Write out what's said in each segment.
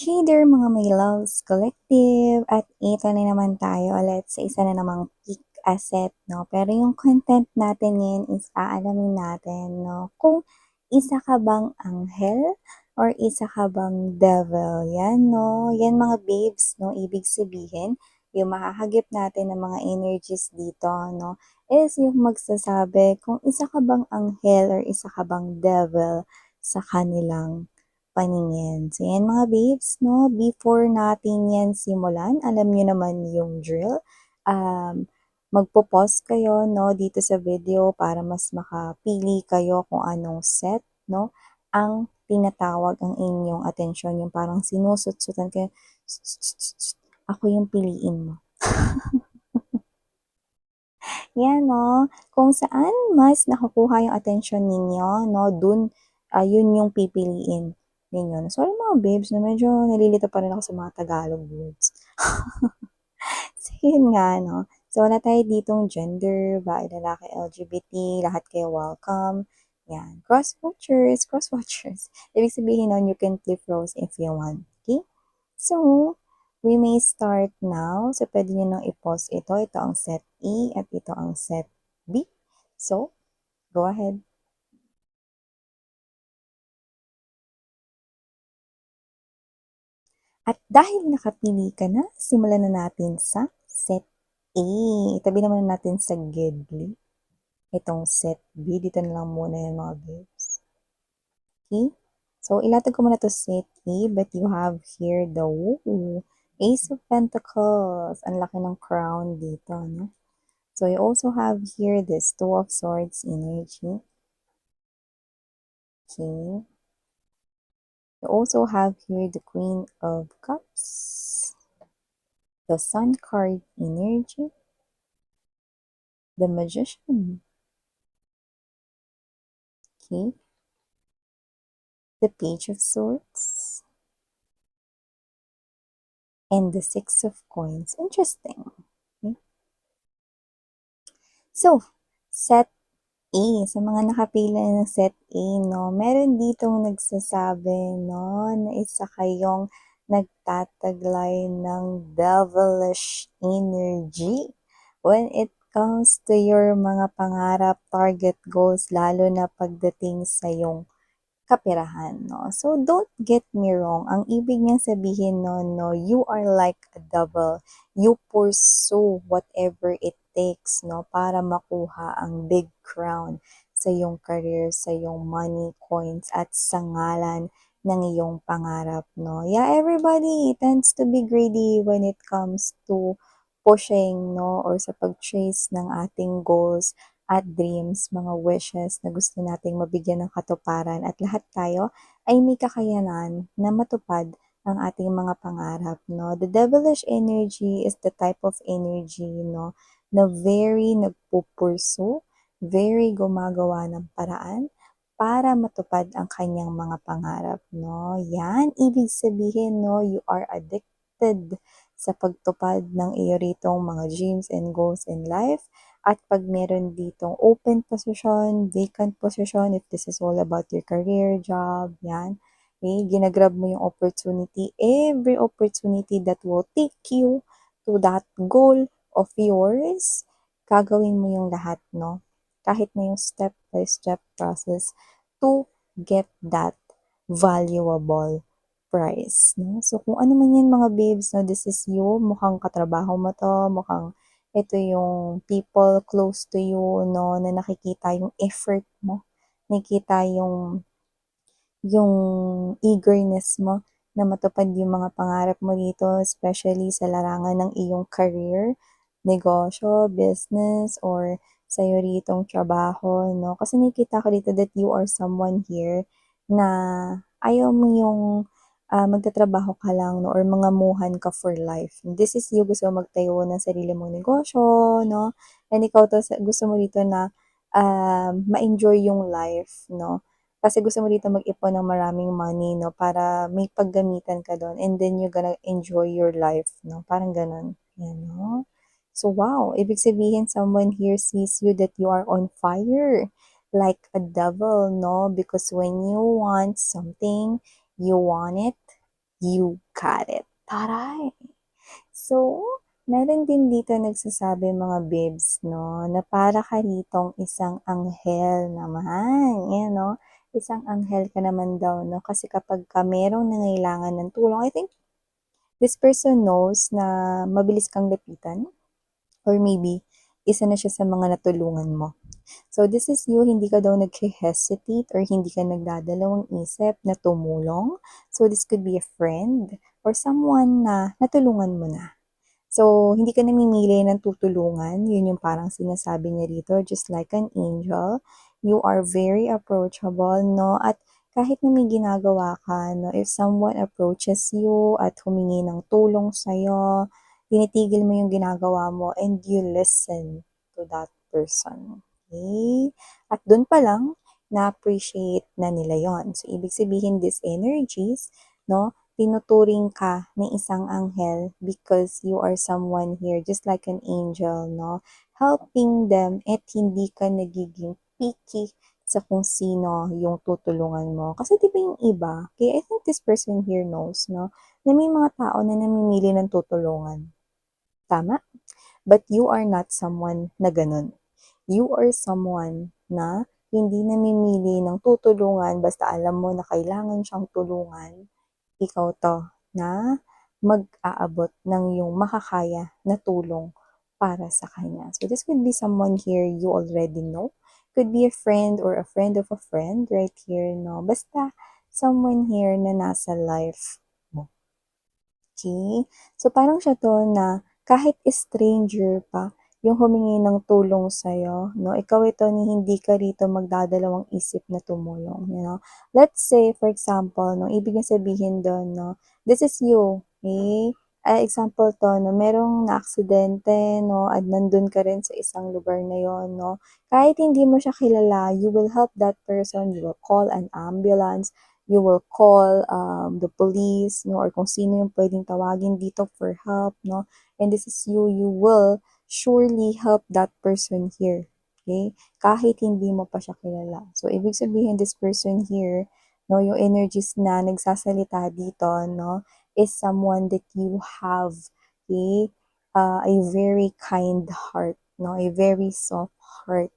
Hey there mga my loves collective at ito na naman tayo ulit sa isa na namang peak asset, no? Pero yung content natin ngayon is aalamin natin, no? Kung isa ka bang anghel or isa ka bang devil. Yan, no? Yan mga babes, no? Ibig sabihin, yung makakagip natin ng mga energies dito, no? Is yung magsasabi kung isa ka bang anghel or isa ka bang devil sa kanilang paningin. So, yan mga babes, no? Before natin yan simulan, alam nyo naman yung drill. Magpo-pause kayo, no, dito sa video para mas makapili kayo kung anong set, no, ang tinatawag ang inyong atensyon. Yung parang sinusut-sutan kayo, ako yung piliin mo. Yan, no? Kung saan mas nakukuha yung attention ninyo, no? Dun, yun yung pipiliin ninyo. Sorry mga babes, na medyo nalilito pa rin ako sa mga Tagalog words. So, yun nga, no? So, wala tayo ditong gender, babae, lalaki, LGBT, lahat kayo welcome. Yan. Cross-watchers. Ibig sabihin nun, you can flip roles if you want. Okay? So, we may start now. So, pwede nyo nang i-pause ito. Ito ang set A at ito ang set B. So, go ahead. At dahil nakapili ka na, simulan na natin sa set A. Itabi naman natin sa Gedli. Itong set B. Dito na lang muna yung mga babes. Okay? So, ilatag ko muna to set A, but you have here the Ace of Pentacles. Ang laki ng crown dito, no? So, you also have here this Two of Swords energy. Okay. You also have here the Queen of Cups, the Sun card energy, the Magician, okay, the Page of Swords, and the Six of Coins. Interesting. Okay. So, set A, sa mga nakapila ng set A, no, meron ditong nagsasabi, no, na isa kayong nagtataglay ng devilish energy when it comes to your mga pangarap, target, goals, lalo na pagdating sa yung kapirahan, no? So, don't get me wrong. Ang ibig niyang sabihin no, you are like a devil. You pursue whatever it takes, no, para makuha ang big crown sa iyong career, sa iyong money, coins, at sa ngalan ng iyong pangarap, no? Yeah, everybody tends to be greedy when it comes to pushing, no, or sa pag-chase ng ating goals at dreams, mga wishes na gusto nating mabigyan ng katuparan at lahat tayo ay may kakayanan na matupad ang ating mga pangarap, no? The devilish energy is the type of energy, no, na very nagpupursu, very gumagawa ng paraan para matupad ang kanyang mga pangarap, no? Yan, ibig sabihin, no, you are addicted sa pagtupad ng iyo ritong mga dreams and goals in life. At pag meron ditong open position, vacant position, if this is all about your career, job, yan, okay, ginagrab mo yung opportunity, every opportunity that will take you to that goal of yours, gagawin mo yung lahat, no? Kahit na yung step-by-step process to get that valuable prize, no? So, kung ano man yan mga babes, no, this is you, mukhang katrabaho mo to, mukhang ito yung people close to you, no, na nakikita yung effort mo, nakikita yung eagerness mo na matupad yung mga pangarap mo dito, especially sa larangan ng iyong career, negosyo, business, or sa'yo ritong trabaho, no? Kasi nakikita ko dito that you are someone here na ayaw mo yung magtatrabaho ka lang, no? Or mangamuhan ka for life. This is you, gusto mo magtayo ng sarili mong negosyo, no? And ikaw to, gusto mo dito na ma-enjoy yung life, no? Kasi gusto mo dito mag-ipon ng maraming money, no? Para may paggamitan ka doon. And then you're gonna enjoy your life, no? Parang ganun. Yan, no? So, wow. Ibig sabihin, someone here sees you that you are on fire. Like a devil, no? Because when you want something, you want it You got it. Taray! So, meron din dito nagsasabi mga babes, no, na para ka ritong isang anghel naman. Yan, no? Isang anghel ka naman daw, no? Kasi kapag ka merong nangailangan ng tulong, I think this person knows na mabilis kang lapitan or maybe isa na siya sa mga natulungan mo. So, this is you, hindi ka daw nag-hesitate or hindi ka nagdadalawang isip na tumulong. So, this could be a friend or someone na natulungan mo na. So, hindi ka namimili ng tutulungan. Yun yung parang sinasabi niya rito, just like an angel. You are very approachable, no? At kahit na may ginagawa ka, no? If someone approaches you at humingi ng tulong sa'yo, tinitigil mo yung ginagawa mo and you listen to that person. Okay? At dun pa lang, na-appreciate na nila yon. So, ibig sabihin, these energies, no? Tinuturing ka ng isang anghel because you are someone here, just like an angel, no? Helping them at hindi ka nagiging picky sa kung sino yung tutulungan mo. Kasi di ba yung iba, kaya I think this person here knows, no? Na may mga tao na namimili ng tutulungan. Tama? But you are not someone na ganun. You are someone na hindi namimili ng tutulungan basta alam mo na kailangan siyang tulungan, ikaw 'to na mag-aabot ng iyong makakaya na tulong para sa kanya. So this could be someone here you already know. Could be a friend or a friend of a friend right here, no? Basta someone here na nasa life mo. Okay? So parang siya 'to na kahit stranger pa yung humingi ng tulong sa'yo, no? Ikaw ito ni hindi ka rito magdadalawang isip na tumulong, you know? Let's say, for example, no, ibig niya sabihin do'n, no, this is you, okay? Example 'to, no, merong naaksidente, no, at nandun ka rin sa isang lugar na yon, no? Kahit hindi mo siya kilala, you will help that person, you will call an ambulance, you will call the police, no, or kung sino yung pwedeng tawagin dito for help, no, and this is you, you will surely help that person here, okay, kahit hindi mo pa siya kilala. So, ibig sabihin, this person here, no, yung energies na nagsasalita dito, no, is someone that you have, okay, a very kind heart, no, a very soft heart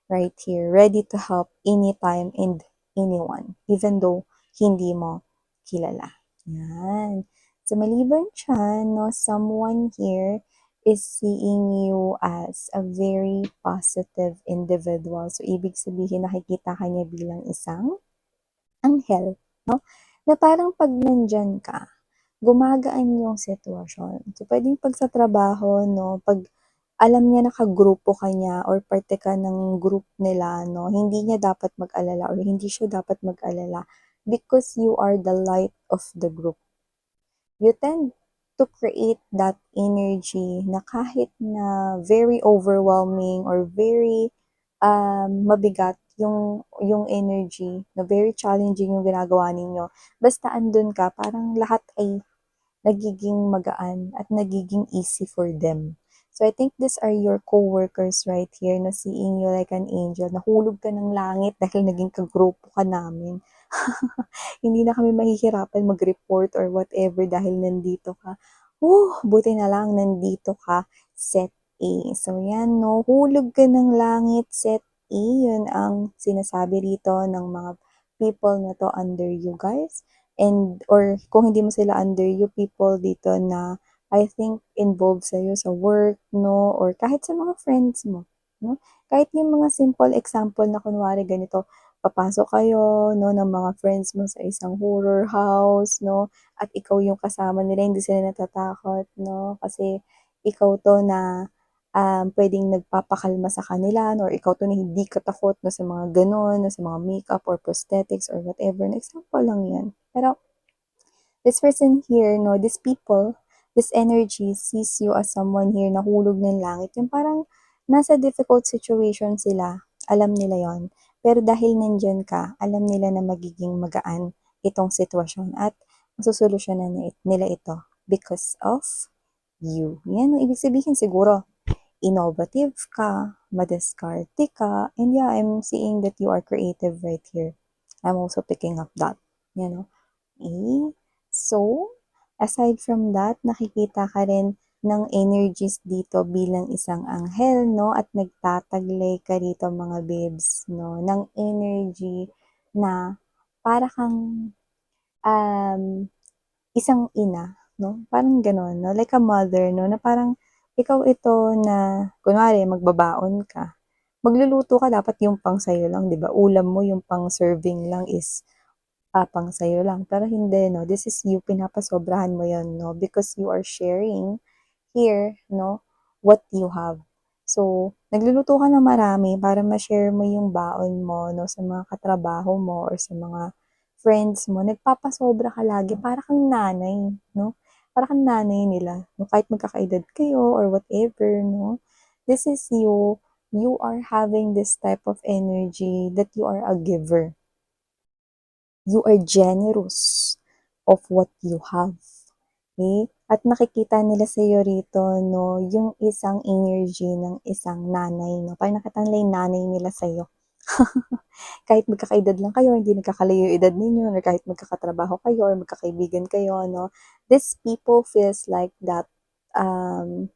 right here, ready to help anytime and anyone, even though hindi mo kilala. Yan. So, maliban dyan, no, someone here is seeing you as a very positive individual. So, ibig sabihin, nakikita ka niya bilang isang anghel, no? Na parang pag nandyan ka, gumagaan yung sitwasyon. So, pwedeng pag sa trabaho, no, pag alam niya nakagrupo ka niya or parte ka ng group nila, no, hindi niya dapat mag-alala or hindi siya dapat mag-alala because you are the light of the group. You tend to create that energy na kahit na very overwhelming or very mabigat yung energy, na very challenging yung ginagawa ninyo, basta andun ka, parang lahat ay nagiging magaan at nagiging easy for them. So I think these are your co-workers right here na seeing you like an angel. Nahulog ka ng langit dahil naging kagrupo ka namin. Hindi na kami mahihirapan mag-report or whatever dahil nandito ka. Buti na lang nandito ka, set A. So yan, no, hulog ka ng langit, set A. Yun ang sinasabi rito ng mga people na to under you guys. And, or kung hindi mo sila under you, people dito na I think involved sa'yo sa work, no, or kahit sa mga friends mo, no? Kahit yung mga simple example na kunwari ganito, papasok kayo, no, ng mga friends mo sa isang horror house, no, at ikaw yung kasama nila, hindi sila natatakot, no, kasi ikaw 'to na, puwedeng nagpapakalma sa kanila, no, or ikaw 'to na hindi ka takot, no, sa mga gano'n, no, sa mga makeup or prosthetics or whatever, na example lang 'yan. Pero this person here, no, these people, this energy sees you as someone here na hulog ng langit. Yung parang nasa difficult situation sila, alam nila yon. Pero dahil nandyan ka, alam nila na magiging magaan itong sitwasyon at masusolusyonan nila ito because of you. Yan ang ibig sabihin siguro. Innovative ka, madiskarte ka, and yeah, I'm seeing that you are creative right here. I'm also picking up that, you know. Eh, So, aside from that, nakikita ka rin ng energies dito bilang isang anghel, no? At nagtataglay ka rito mga babes, no? Ng energy na para kang um, isang ina, no? Parang gano'n, no? Like a mother, no? Na parang ikaw ito na, kunwari, magbabaon ka. Magluluto ka dapat yung pang sa'yo lang, di ba? Ulam mo, yung pang serving lang is pang sa'yo lang. Pero hindi, no? This is you, pinapasobrahan mo yon, no? Because you are sharing here, no? What you have. So, nagluluto ka ng marami para ma-share mo yung baon mo, no? Sa mga katrabaho mo or sa mga friends mo. Nagpapasobra ka lagi para kang nanay, no? Para kang nanay nila. No? Kahit magkakaedad kayo or whatever, no? This is you. You are having this type of energy that you are a giver. You are generous of what you have. Okay? At nakikita nila sa iyo rito, no, yung isang energy ng isang nanay, no? Parang nakita nila yung nanay nila sa iyo. Kahit magkakaedad lang kayo, hindi nagkakalayo yung edad ninyo, or kahit magkakatrabaho kayo, or magkakaibigan kayo, no? These people feels like that, um,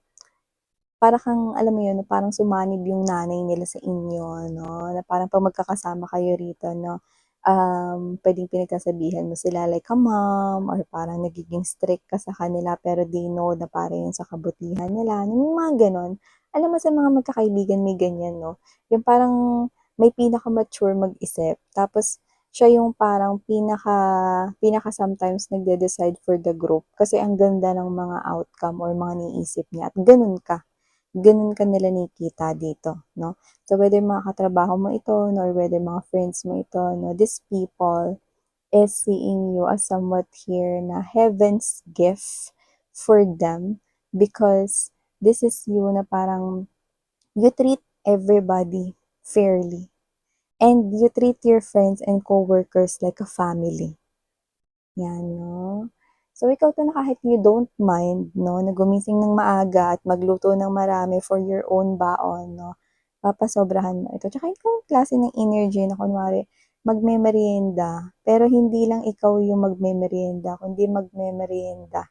para kang, alam mo yun, parang sumanib yung nanay nila sa inyo, no? Na parang pag magkakasama kayo rito, no, pwedeng pinagsasabihan mo sila like a mom, or parang nagiging strict ka sa kanila, pero they know na para yun sa kabutihan nila, yung mga ganon. Alam mo sa mga magkakaibigan may ganyan, no? Yung parang may pinaka-mature mag-isip, tapos siya yung parang pinaka sometimes nagde-decide for the group kasi ang ganda ng mga outcome or mga niisip niya at ganun ka. Ganun ka nila nakikita dito, no? So, whether mga katrabaho mo ito, no, or whether mga friends mo ito, no, these people is seeing you as somewhat here na heaven's gift for them because this is you na parang you treat everybody fairly and you treat your friends and coworkers like a family. Yan, no? So, ikaw 'to na kahit you don't mind, no, na gumising ng maaga at magluto ng marami for your own baon, no, papasobrahan mo ito. Tsaka ikaw ang klase ng energy na kunwari magmemeryenda, pero hindi lang ikaw yung magmemeryenda, kundi magmemeryenda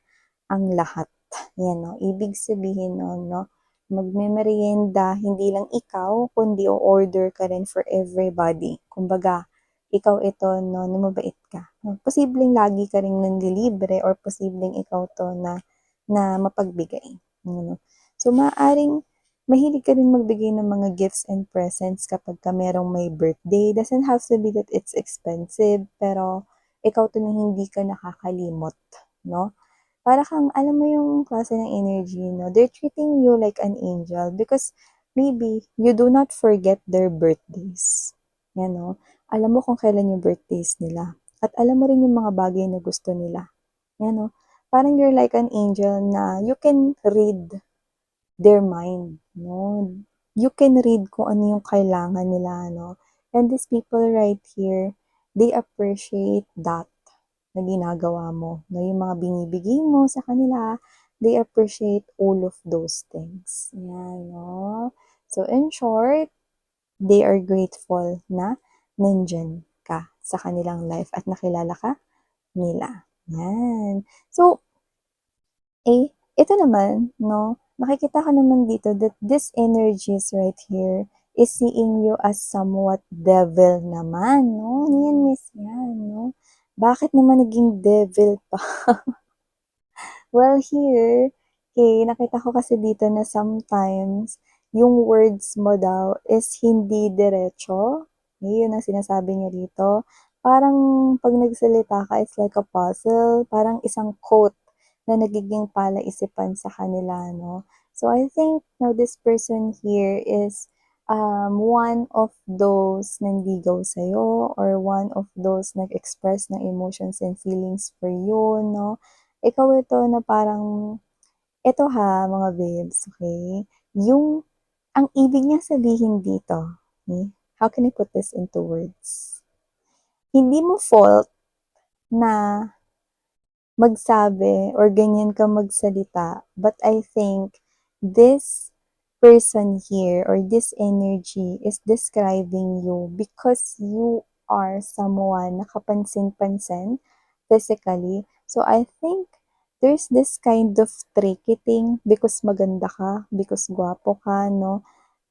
ang lahat. Yan, no? Ibig sabihin nun, no? Magmemeryenda, hindi lang ikaw, kundi o-order ka rin for everybody. Kumbaga, ikaw ito, no, na mabait ka. Posibleng lagi ka rin nanlilibre or posibleng ikaw to na mapagbigay. Ano? So, maaring mahilig ka rin magbigay ng mga gifts and presents kapag ka merong may birthday. Doesn't have to be that it's expensive, pero ikaw to na hindi ka nakakalimot, no? Para kang, alam mo yung klase ng energy, no? They're treating you like an angel because maybe you do not forget their birthdays. Yan, no? Alam mo kung kailan yung birthdays nila. At alam mo rin yung mga bagay na gusto nila. Yan, no? Parang you're like an angel na you can read their mind, no? You can read kung ano yung kailangan nila, no? And these people right here, they appreciate that na ginagawa mo, no? Yung mga binibigay mo sa kanila, they appreciate all of those things. Yan, no? So, in short, they are grateful na nandyan ka sa kanilang life at nakilala ka nila. Yan. So, ito naman, no, makikita ka naman dito that this energies right here is seeing you as somewhat devil naman, no? Ano yan, miss yan, no? Bakit naman naging devil pa? Well, here, nakita ko kasi dito na sometimes yung words mo daw is hindi diretso. Yun ang sinasabi niya dito. Parang pag nagsalita ka, it's like a puzzle. Parang isang quote na nagiging palaisipan sa kanila, no? So, I think now this person here is one of those nanligaw sa'yo or one of those nag-express ng emotions and feelings for you, no? Ikaw ito na parang, eto ha mga babes, okay? Yung, ang ibig niya sabihin dito, okay? How can I put this into words? Hindi mo fault na magsabi or ganyan ka magsalita, but I think this person here or this energy is describing you because you are someone na kapansin-pansin physically, So I think there's this kind of tricky thing because maganda ka, because gwapo ka, no?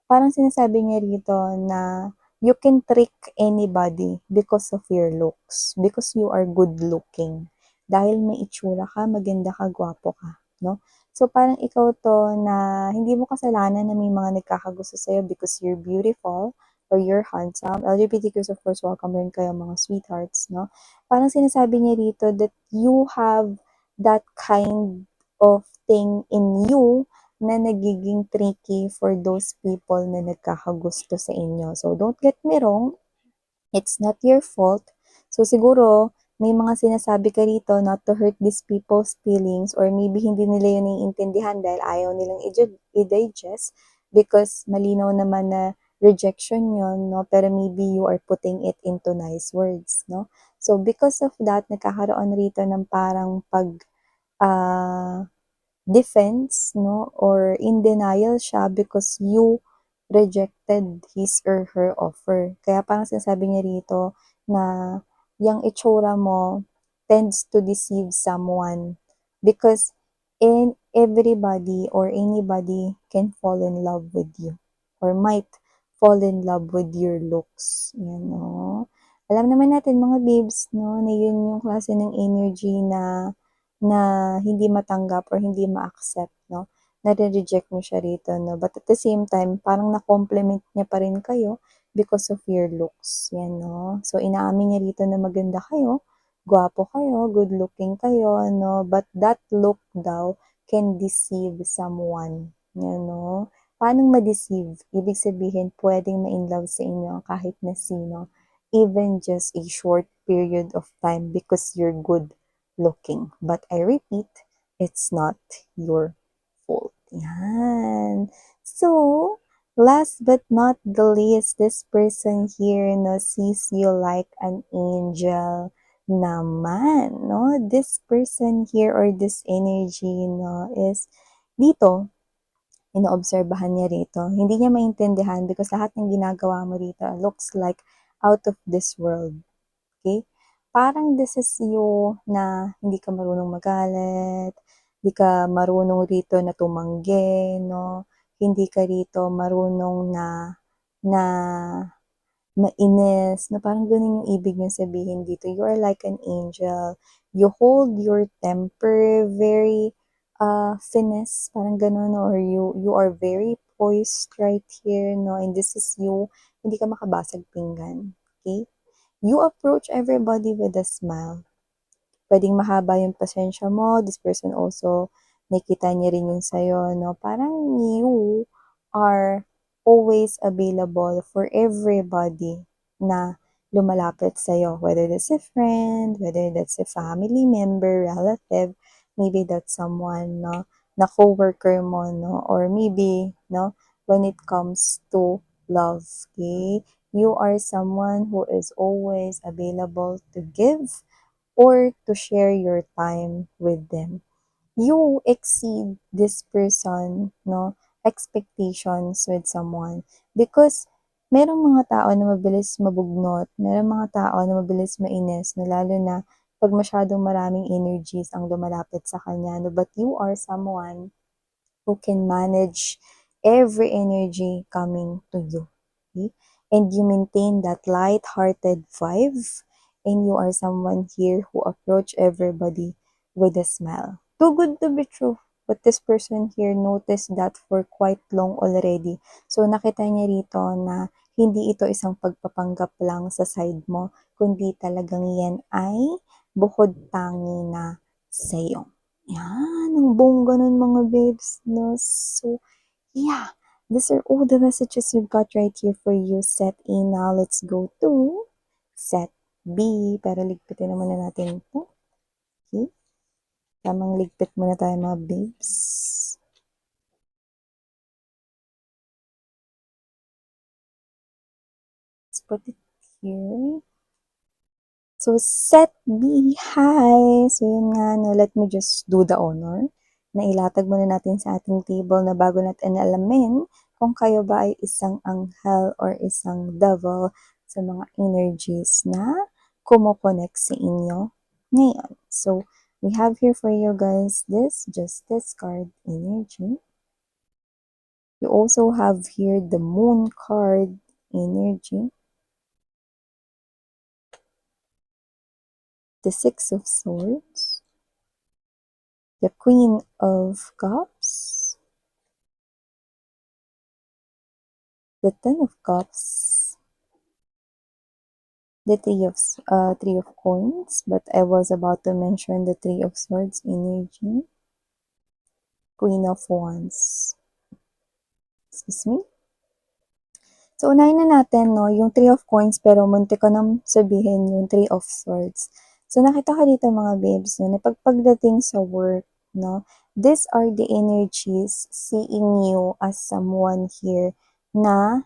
Parang sinasabi niya rito na you can trick anybody because of your looks, because you are good looking. Dahil may itsura ka, maganda ka, gwapo ka, no? So parang ikaw 'to na hindi mo kasalanan na may mga nagkakagusto sa'yo because you're beautiful or you're handsome. LGBTQs of course, welcome rin kayo mga sweethearts, no? Parang sinasabi niya rito that you have that kind of thing in you na nagiging tricky for those people na nagkakagusto sa inyo. So, don't get me wrong, it's not your fault. So, siguro, may mga sinasabi ka rito not to hurt these people's feelings or maybe hindi nila yun naiintindihan dahil ayaw nilang i-digest because malinaw naman na rejection yon, no? Pero maybe you are putting it into nice words, no? So, because of that, nagkakaroon rito ng parang ah, defense, no, or in denial siya because you rejected his or her offer. Kaya parang sinasabi niya rito na yung itsura mo tends to deceive someone because everybody or anybody can fall in love with you or might fall in love with your looks. Yan, no? Alam naman natin mga babes, no, na yun yung klase ng energy na na hindi matanggap or hindi ma-accept, no? Nare-reject niyo siya rito, no? But at the same time, parang na-compliment niya pa rin kayo because of your looks. Yan, no? So, inaamin niya rito na maganda kayo, gwapo kayo, good looking kayo, no? But that look daw can deceive someone. Yan, no? Paano ma-deceive? Ibig sabihin, pwedeng ma-inlove sa inyo kahit na sino, even just a short period of time because you're good looking. But I repeat, it's not your fault. Yan. So, last but not the least, this person here, no, sees you like an angel naman, no? This person here or this energy, no, is dito, inoobserbahan niya rito. Hindi niya maintindihan because lahat ng ginagawa mo rito looks like out of this world. Okay? Parang this is you na hindi ka marunong magalit, hindi ka marunong rito na tumanggi, no? Hindi ka rito marunong na mainis, na parang ganun yung ibig niya sabihin dito. You are like an angel. You hold your temper very finesse, parang ganun, or you are very poised right here, no? And this is you, hindi ka makabasag pinggan. Okay? You approach everybody with a smile. Pwedeng mahaba yung pasensya mo, this person also, nakita niya rin yun sa'yo, no? Parang you are always available for everybody na lumalapit sa'yo, whether that's a friend, whether that's a family member, relative, maybe that's someone, no, na coworker mo, no, or maybe, no, when it comes to love, okay? You are someone who is always available to give or to share your time with them. You exceed this person, no, expectations with someone because merong mga tao na mabilis mabugnot, merong mga tao na mabilis mainis, no, lalo na pag masyadong maraming energies ang lumalapit sa kanya, no, but you are someone who can manage every energy coming to you. Okay? And you maintain that light-hearted vibe, and you are someone here who approach everybody with a smile. Too good to be true. But this person here noticed that for quite long already. So nakita niya rito na hindi ito isang pagpapanggap lang sa side mo, kundi talagang yan ay bukod tangi na sa'yo. Yan, ang bongga nun mga babes, no? So, yeah, these are all the messages we've got right here for you, set A. Now, let's go to set B. Pero ligpitin naman na natin ito. Okay? Tamang ligpit muna tayo mga babes. Let's put it here. So, set B, hi! So, yun nga, no, let me just do the honor na ilatag muna natin sa ating table na bago natin alamin kung kayo ba ay isang anghel or isang devil sa mga energies na kumokonek sa inyo ngayon. So, We have here for you guys this Justice card energy. You also have here the Moon card energy, the Six of Swords, the Queen of Cups, the Ten of Cups, the Three of Coins, but I was about to mention the Three of Swords energy, Queen of Wands. Excuse me. So, unahin na natin, no, yung Three of Coins, pero munti ko nang sabihin yung Three of Swords. So, nakita ko dito mga babes, no, na pagdating sa work, no, these are the energies seeing you as someone here na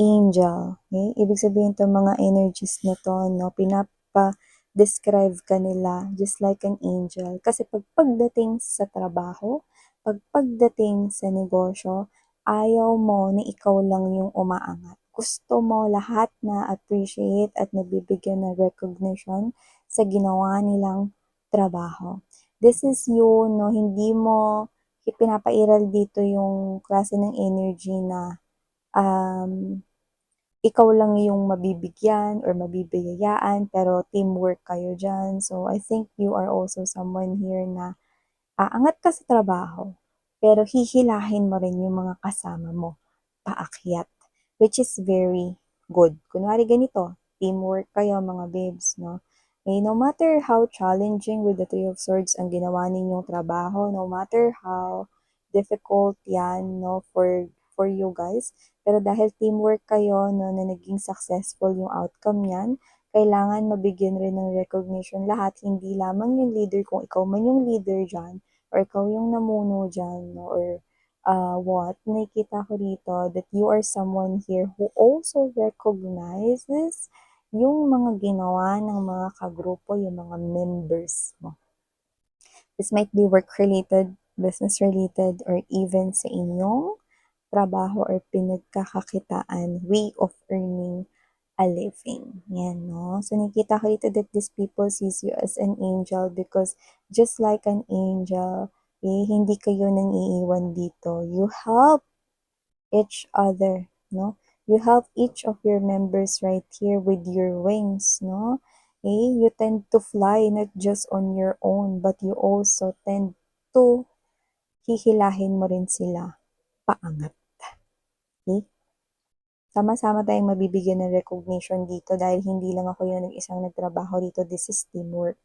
angel. Okay? Ibig sabihin to mga energies na to, no, pinapa-describe ka nila just like an angel. Kasi pagdating sa trabaho, pagdating sa negosyo, ayaw mo na ikaw lang yung umaangat. Gusto mo lahat na appreciate at nabibigyan ng recognition sa ginawa nilang trabaho. This is you, no, hindi mo pinapairal dito yung klase ng energy na um, ikaw lang yung mabibigyan or mabibigayaan, pero teamwork kayo dyan. So, I think you are also someone here na aangat ka sa trabaho, pero hihilahin mo rin yung mga kasama mo paakyat, which is very good. Kunwari ganito, teamwork kayo mga babes, no? No matter how challenging with the Three of Swords ang ginawa ninyong trabaho, no matter how difficult yan, no, for you guys, pero dahil teamwork kayo, no, na naging successful yung outcome yan, kailangan mabigyan rin ng recognition lahat, hindi lamang yung leader, kung ikaw man yung leader dyan, or ikaw yung namuno dyan, no, or what, nakikita ko rito that you are someone here who also recognizes yung mga ginawa ng mga kagrupo, yung mga members mo. This might be work-related, business-related, or even sa inyong trabaho or pinagkakakitaan, way of earning a living. Yan, no? So, nakita ko dito that these people sees you as an angel because just like an angel, hindi kayo nang iiwan dito. You help each other, no? You help each of your members right here with your wings, no? You tend to fly not just on your own, but you also tend to hihilahin mo rin sila paangat. Okay? Sama-sama tayong mabibigyan ng recognition dito dahil hindi lang ako yung isang nagtrabaho dito. This is teamwork.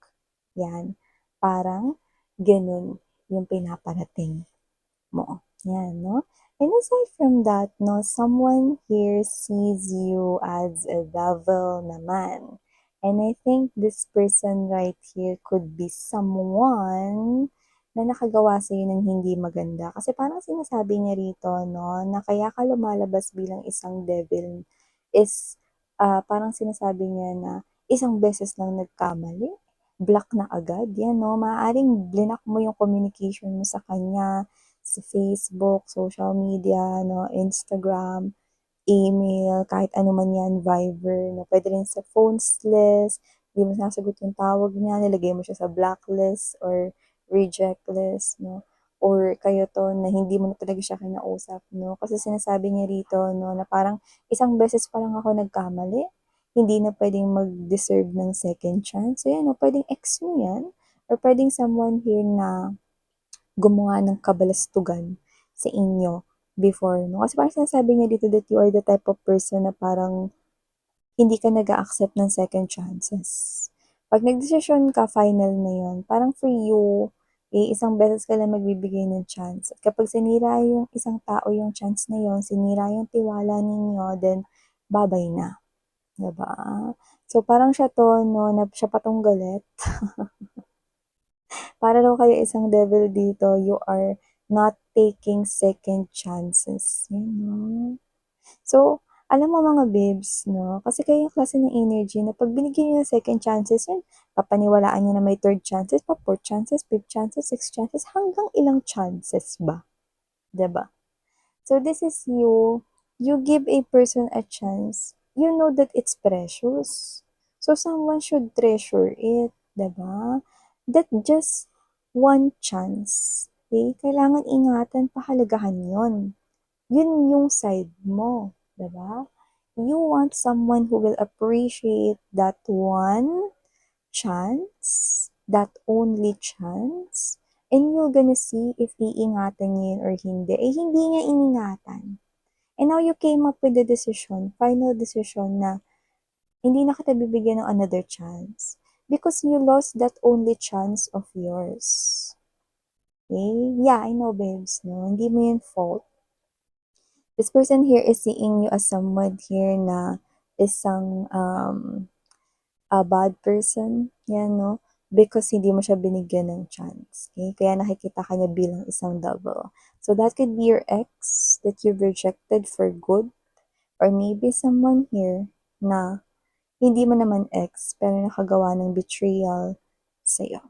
Yan. Parang ganun yung pinaparating mo. Yan, no? And aside from that, no, someone here sees you as a devil naman. And I think this person right here could be someone na nakagawa sa'yo ng hindi maganda. Kasi parang sinasabi niya rito, no, na kaya ka lumalabas bilang isang devil is parang sinasabi niya na isang beses lang nagkamali, block na agad. Yan, no, maaaring blinak mo yung communication mo sa kanya, sa Facebook, social media, no, Instagram, email, kahit ano man yan, Viber, no, pwede rin sa phones list, hindi mo sinasagot yung tawag niya, nilagay mo siya sa blacklist or reject list, no, or kayo to na hindi mo na talaga siya kinausap, no, kasi sinasabi niya rito, no, na parang isang beses pa lang ako nagkamali, hindi na pwedeng mag-deserve ng second chance. So, yan, no, pwedeng ex mo yan, or pwedeng someone here na gumawa ng kabalastugan sa inyo before, no? Kasi parang sinasabi niya dito that you are the type of person na parang hindi ka nag accept ng second chances. Pag nagdesisyon ka, final na yon. Parang for you, isang beses ka lang magbibigay ng chance. At kapag sinira yung isang tao yung chance na yon, sinira yung tiwala ninyo, then babay na. Diba? So, parang siya to, no, na siya patong galit. Para daw kayo isang devil dito, you are not taking second chances. You know? So, alam mo mga babes, no? Kasi kayo yung klase ng energy na pag binigyan nyo ng second chances, yun, papaniwalaan nyo na may third chances, pa fourth chances, fifth chances, sixth chances, hanggang ilang chances ba? 'Di ba? So, this is you. You give a person a chance. You know that it's precious. So, someone should treasure it. 'Di ba? That just one chance. Okay? Kailangan ingatan, pahalagahan yon. Yun yung side mo, 'di ba? You want someone who will appreciate that one chance, that only chance, and you're gonna see if iingatan niya yun or hindi. Eh, hindi niya iningatan. And now you came up with the decision, final decision na hindi na kita bibigyan ng another chance because you lost that only chance of yours. Okay? Yeah, I know, babes, no? Hindi mo yun fault. This person here is seeing you as someone here na isang a bad person, yan, no? Because hindi mo siya binigyan ng chance. Okay? Kaya nakikita ka niya bilang isang double. So that could be your ex that you've rejected for good, or maybe someone here na hindi mo naman ex pero nakagawa ng betrayal sa'yo.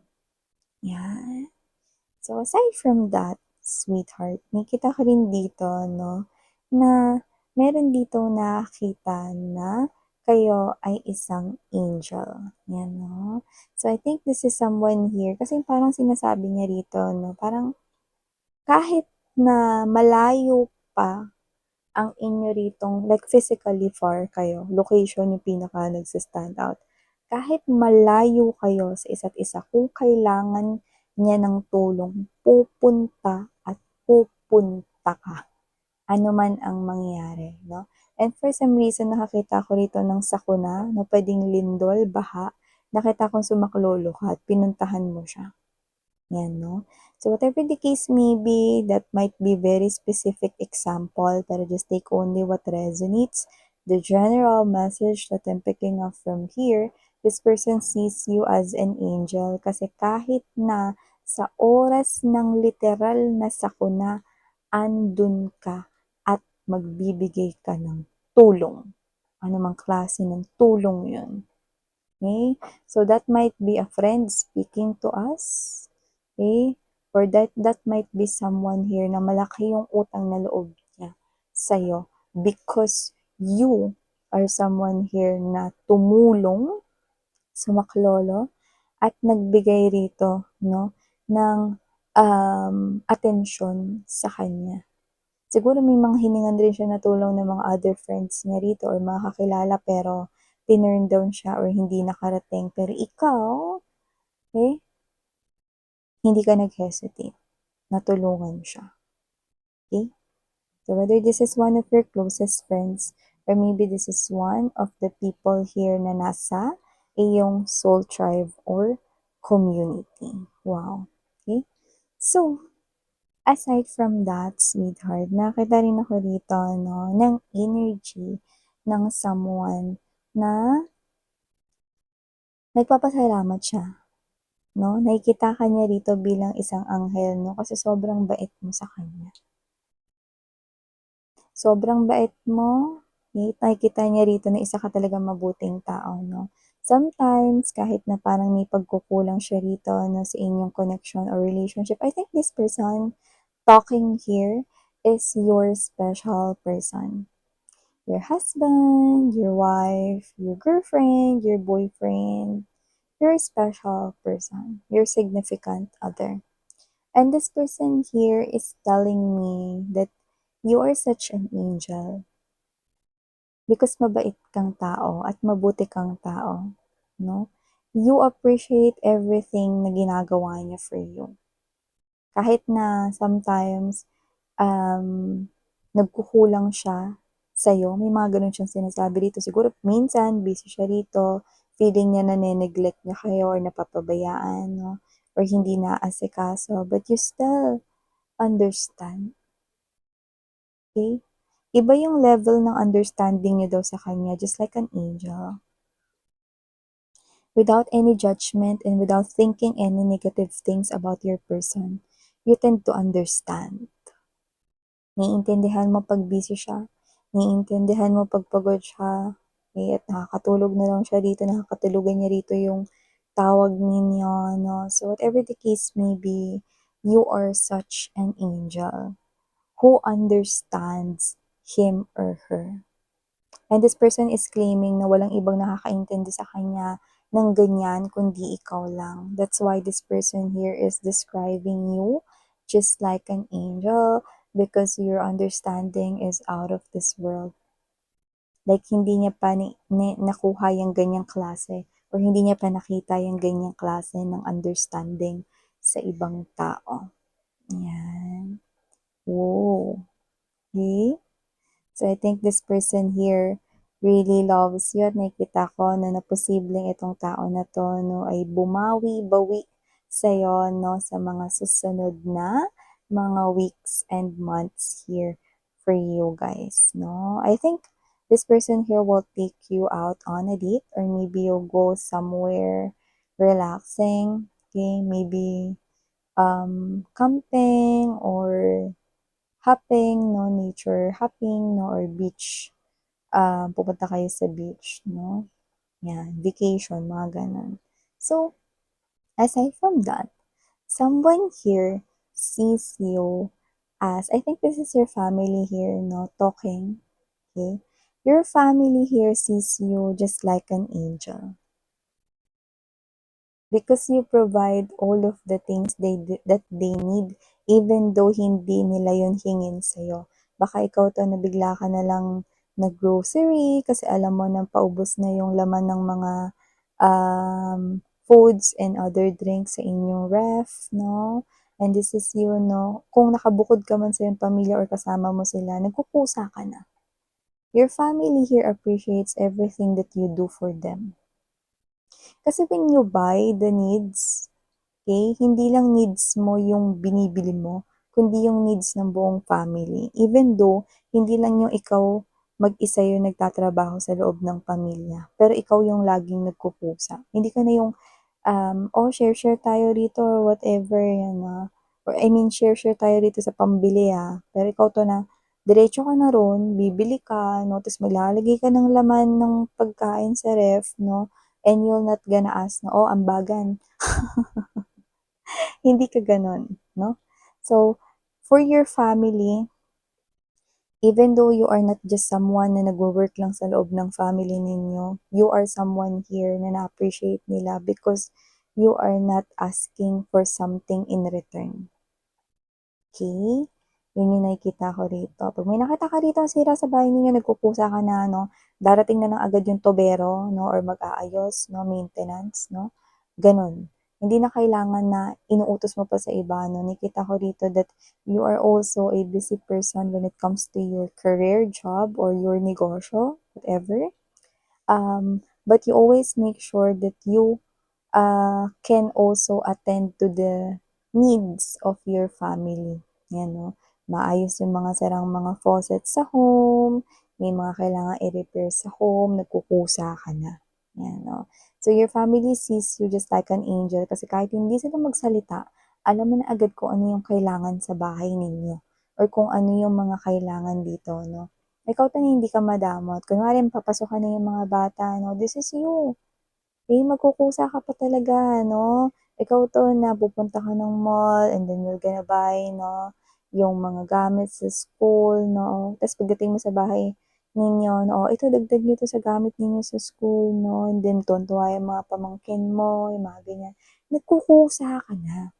Yan. So aside from that, sweetheart, nakita ko rin dito, no, na meron dito nakita na kayo ay isang angel. Yan, no? So I think this is someone here, kasi parang sinasabi niya rito, no, parang kahit na malayo pa ang inyo ritong, like physically far kayo, location yung pinaka nagsa-stand out. Kahit malayo kayo sa isa't isa, kung kailangan niya ng tulong, pupunta at pupunta ka. Ano man ang mangyari, no? And for some reason, nakakita ko rito ng sakuna na pwedeng lindol, baha. Nakita kong sumaklolo ka at pinuntahan mo siya. Yan, no? So whatever the case may be, that might be very specific example, pero just take only what resonates. The general message that I'm picking up from here, this person sees you as an angel kasi kahit na sa oras ng literal na sakuna, andun ka at magbibigay ka ng tulong. Ano mang klase ng tulong yun. Okay? So that might be a friend speaking to us. Okay? Or that might be someone here na malaki yung utang na loob niya sa'yo because you are someone here na tumulong, sumaklolo, at nagbigay rito, no, ng atensyon sa kanya. Siguro may mga hiningan rin siya na tulong ng mga other friends niya rito or mga kakilala pero tinurn down siya or hindi nakarating. Pero ikaw, eh, hindi ka nag-hesitate. Natulungan siya. Okay? So whether this is one of your closest friends or maybe this is one of the people here na nasa iyong soul tribe or community. Wow. Okay? So, aside from that, sweetheart, nakita rin ako dito, no, ng energy ng someone na nagpapasalamat siya, no? Nakikita ka niya rito bilang isang anghel, no? Kasi sobrang bait mo sa kanya. Sobrang bait mo, nakikita niya rito na isa ka talagang mabuting tao, no? Sometimes, kahit na parang may pagkukulang siya rito, no, sa inyong connection or relationship, I think this person talking here is your special person. Your husband, your wife, your girlfriend, your boyfriend, your special person, your significant other. And this person here is telling me that you are such an angel because mabait kang tao at mabuti kang tao, no? You appreciate everything na ginagawa niya for you. Kahit na sometimes nagkukulang siya sa'yo, may mga gano'n siyang sinasabi dito. Siguro minsan busy siya rito, feeling niya nane-neglect niya kayo or napapabayaan, no? Or hindi naaasikaso, but you still understand, okay? Iba yung level ng understanding niyo daw sa kanya, just like an angel. Without any judgment and without thinking any negative things about your person, you tend to understand. Naiintindihan mo 'pag busy siya, naiintindihan mo 'pag pagod siya, eh, at nakakatulog na lang siya dito, nakakatulugan niya rito yung tawag ninyo, no? So whatever the case may be, you are such an angel who understands him or her. And this person is claiming na walang ibang nakakaintindi sa kanya ng ganyan kundi ikaw lang. That's why this person here is describing you just like an angel because your understanding is out of this world. Like hindi niya pa nakuha yung ganyang klase or hindi niya pa nakita yung ganyang klase ng understanding sa ibang tao. Yan. Wow. Okay? So I think this person here really loves you at nakikita ko no, na posibleng itong tao na to no, ay bawi sa'yo no, sa mga susunod na mga weeks and months here for you guys. No? I think this person here will take you out on a date or maybe you'll go somewhere relaxing. Okay, maybe camping or hopping, no, nature hopping, no, or beach. Pupunta kayo sa beach, no? Yan, vacation, mga ganun. So, aside from that, someone here sees you as, I think this is your family here, no, talking, okay? Your family here sees you just like an angel. Because you provide all of the things that they need even though hindi nila yun hingin sa'yo. Baka ikaw to na bigla ka na lang nag-grocery kasi alam mo na paubos na yung laman ng mga foods and other drinks sa inyong ref, no? And this is you, no? Kung nakabukod ka man sa iyong pamilya or kasama mo sila, nagkukusa ka na. Your family here appreciates everything that you do for them. Kasi when you buy the needs, okay, hindi lang needs mo yung binibili mo, kundi yung needs ng buong family. Even though, hindi lang yung ikaw mag-isa yung nagtatrabaho sa loob ng pamilya, pero ikaw yung laging nagkukusa. Hindi ka na yung, oh, share tayo rito or whatever, yan or I mean, share tayo rito sa pambili Pero ikaw to na, diretso ka na ron, bibili ka, no, tapos maglalagay ka ng laman ng pagkain sa ref, no, and you're not gonna ask na, oh, ambagan. Hindi ka gano'n, no? So, for your family, even though you are not just someone na nagwo-work lang sa loob ng family ninyo, you are someone here na na-appreciate nila because you are not asking for something in return. Okay? Yun yung nakikita ko rito. Pag may nakita ka rito sira sa bahay ninyo, nagkukusa ka na, no? Darating na lang agad yung tobero, no? Or mag-aayos, no? Maintenance, no? Ganon. Hindi na kailangan na inuutos mo pa sa iba, no? Nakita ko rito that you are also a busy person when it comes to your career, job, or your negosyo, whatever. But you always make sure that you can also attend to the needs of your family. Yan, no? Maayos yung mga sarang mga faucet sa home, may mga kailangan i-repair sa home, nagkukusa ka na. Yan, no? So, your family sees you just like an angel kasi kahit hindi sila magsalita, alam mo na agad kung ano yung kailangan sa bahay ninyo or kung ano yung mga kailangan dito, no? Ikaw to hindi ka madamot. Kunwari, papasokan na yung mga bata, no? This is you. Eh, magkukusa ka pa talaga, no? Ikaw 'to na pupunta ka ng mall and then you're gonna buy, no, yung mga gamit sa school, no? Tapos pagdating mo sa bahay ninyo, no, "Oh, ito dagdag niyo 'to sa gamit ninyo sa school," no? And then tuwang-tuwa yung mga pamangkin mo, yung mga ganyan. Nagkukusa ka na.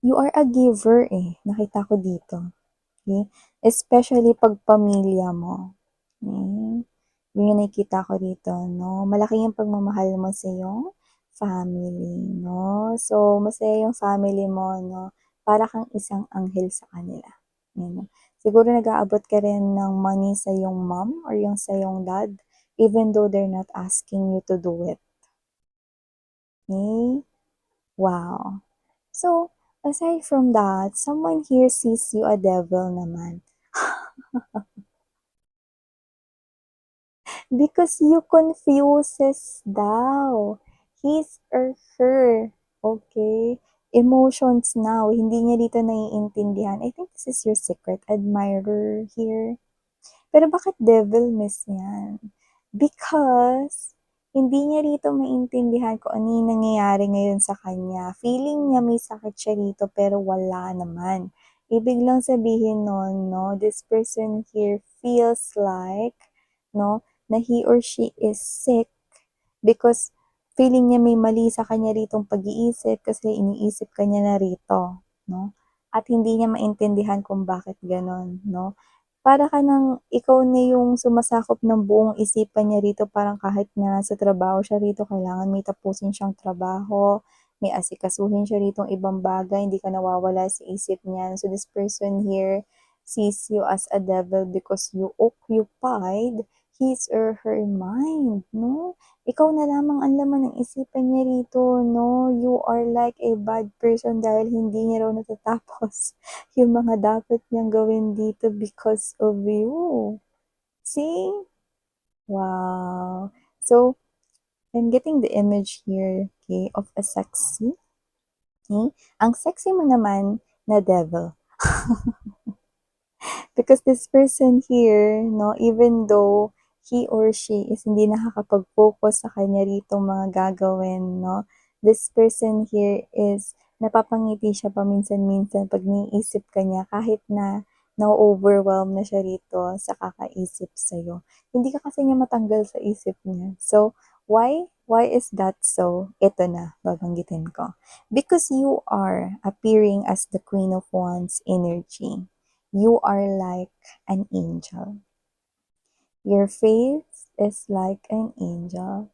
You are a giver, eh, nakita ko dito. Okay? Especially 'pag pamilya mo. Hmm, yun yung nakikita ko dito 'no, malaki yung pagmamahal mo sa iyong family 'no. So, masaya yung family mo 'no, para kang isang anghel sa kanila, yun. Siguro nag-aabot ka rin ng money sa iyong mom or yung sa iyong dad, even though they're not asking you to do it, okey? Wow. So, aside from that, someone here sees you a devil naman. Because you confuses daw his or her, okay? Emotions now, hindi niya dito naiintindihan. I think this is your secret admirer here. Pero bakit devil miss yan? Because hindi niya rito maintindihan kung ano yung nangyayari ngayon sa kanya. Feeling niya may sakit siya rito pero wala naman. Ibig lang sabihin nun, no, this person here feels like, no, na he or she is sick because feeling niya may mali sa kanya ritong pag-iisip kasi iniisip ka niya na rito, 'no? At hindi niya maintindihan kung bakit gano'n, 'no? Para ka ng ikaw na yung sumasakop ng buong isipan niya rito, parang kahit na sa trabaho siya rito kailangan may tapusin siyang trabaho, may asikasuhin siya ritong ibang bagay, hindi ka nawawala sa isip niya. So this person here sees you as a devil because you occupied his or her mind, 'no? Ikaw na lamang ang laman ng isipan niya rito, 'no? You are like a bad person dahil hindi niya raw natatapos yung mga dapat niyang gawin dito because of you. See? Wow. So, I'm getting the image here, okay, of a sexy, okay? Ang sexy mo naman na devil. Because this person here, no, even though he or she is hindi nakakapag-focus sa kanya ritong mga gagawin, no, this person here is napapangiti siya paminsan-minsan pag naiisip ka niya kahit na na-overwhelm na siya rito sa kakaisip sa'yo. Hindi ka kasi niya matanggal sa isip niya. So, why? Why is that so? Ito na, babanggitin ko. Because you are appearing as the Queen of Wands energy. You are like an angel. Your face is like an angel.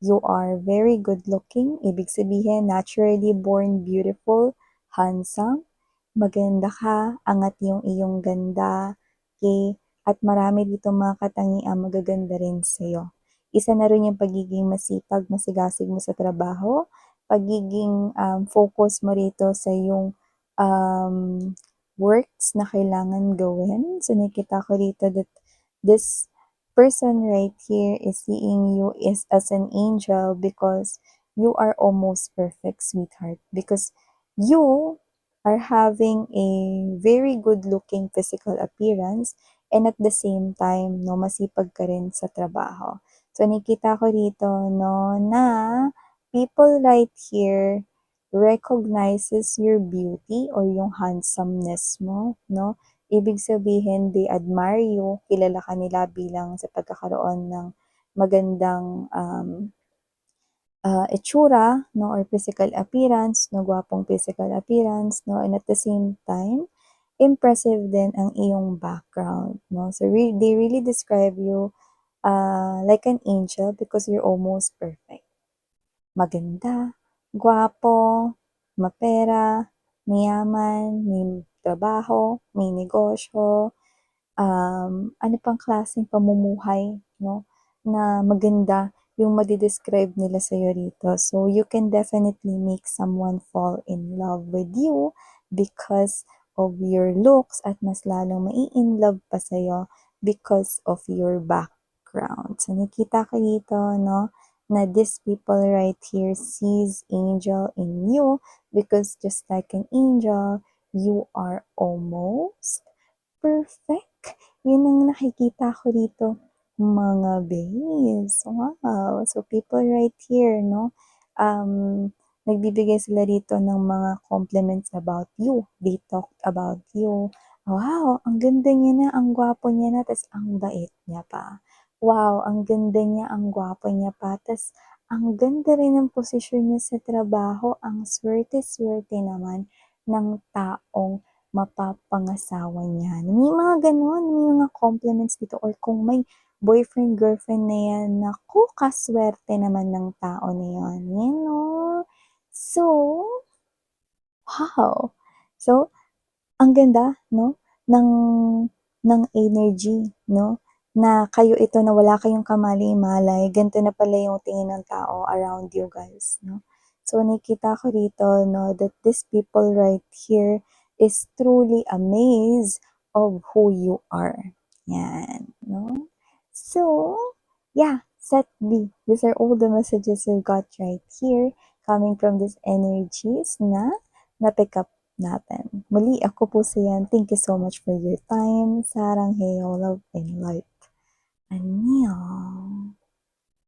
You are very good looking. Ibig sabihin, naturally born beautiful, handsome, maganda ka, angat yung iyong ganda, okay? At marami dito mga katangiang magaganda rin sa'yo. Isa na rin yung pagiging masipag, masigasig mo sa trabaho, pagiging focus mo rito sa yung um, works na kailangan gawin. So nakita ko rito that this person right here is seeing you is as an angel because you are almost perfect, sweetheart. Because you are having a very good looking physical appearance and at the same time, no, masipag ka rin sa trabaho. So, nakita ko dito, no, na people right here recognizes your beauty or yung handsomeness mo, no? Ibig sabihin, they admire you, kilala ka nila bilang sa pagkakaroon ng magandang itsura, no, or physical appearance, no, gwapong physical appearance, no, and at the same time, impressive din ang iyong background, no. So, they really describe you like an angel because you're almost perfect. Maganda, gwapo, mapera, mayaman, may trabaho, may negosyo, ano pang klaseng pamumuhay, no, na maganda yung madi-describe nila sa'yo rito. So, you can definitely make someone fall in love with you because of your looks at mas lalong mai-inlove pa sa'yo because of your background. So, nakita ko dito, no, na these people right here sees angel in you because just like an angel, you are almost perfect. Yun ang nakikita ko dito, mga babes. Wow! So, people right here, no? Nagbibigay sila dito ng mga compliments about you. They talked about you. Wow! Ang ganda niya na, ang gwapo niya na, tas ang bait niya pa. Wow! Ang ganda niya, ang gwapo niya pa, tas ang ganda rin ng posisyon niya sa trabaho. Ang swerte-swerte naman ng taong mapapangasawa niyan. May mga gano'n, may mga compliments dito or kung may boyfriend, girlfriend na yan, naku, kaswerte naman ng tao na yan, you know? So, wow! So, ang ganda 'no, ng ng energy 'no, na kayo ito na wala kayong kamali-malay, ganito na pala yung tingin ng tao around you guys 'no. So nakikita ko rito 'no, that these people right here is truly amazed of who you are, 'yan 'no. So, yeah, set B. These are all the messages we got right here coming from these energies na na-pick up natin. Muli ako po si Yan. Thank you so much for your time. Sarang heyo, love and light. Annyeong!